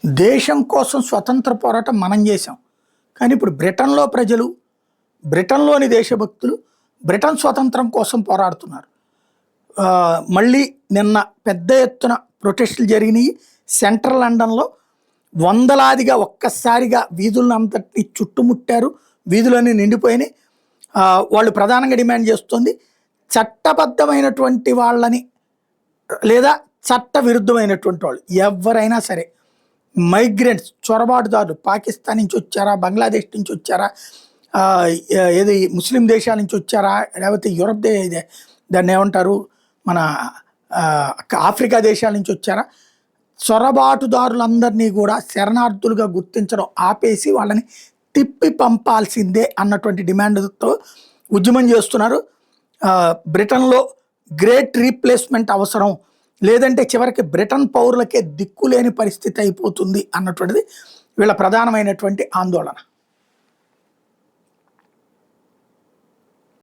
దేశం కోసం స్వతంత్ర పోరాటం మనం చేసాం. కానీ ఇప్పుడు బ్రిటన్‌లో ప్రజలు, బ్రిటన్‌లోని దేశభక్తులు బ్రిటన్ స్వతంత్రం కోసం పోరాడుతున్నారు. మళ్ళీ నిన్న పెద్ద ఎత్తున ప్రొటెస్టులు జరిగినాయి. సెంట్రల్ లండన్‌లో వందలాదిగా ఒక్కసారిగా వీధులనంతటిని చుట్టుముట్టారు. వీధులన్నీ నిండిపోయినాయి. వాళ్ళు ప్రధానంగా డిమాండ్ చేస్తుంది చట్టబద్ధమైనటువంటి వాళ్ళని లేదా చట్ట విరుద్ధమైనటువంటి వాళ్ళు ఎవరైనా సరే, మైగ్రెంట్స్ చొరబాటుదారులు పాకిస్తాన్ నుంచి వచ్చారా, బంగ్లాదేశ్ నుంచి వచ్చారా, ఏది ముస్లిం దేశాల నుంచి వచ్చారా, లేకపోతే యూరప్ దాన్ని ఏమంటారు మన ఆఫ్రికా దేశాల నుంచి వచ్చారా, చొరబాటుదారులందరినీ కూడా శరణార్థులుగా గుర్తించడం ఆపేసి వాళ్ళని తిప్పి పంపాల్సిందే అన్నటువంటి డిమాండ్తో ఉద్యమం చేస్తున్నారు. బ్రిటన్లో గ్రేట్ రీప్లేస్మెంట్ అవసరం, లేదంటే చివరికి బ్రిటన్ పౌరులకే దిక్కులేని పరిస్థితి అయిపోతుంది అన్నటువంటిది వీళ్ళ ప్రధానమైనటువంటి ఆందోళన.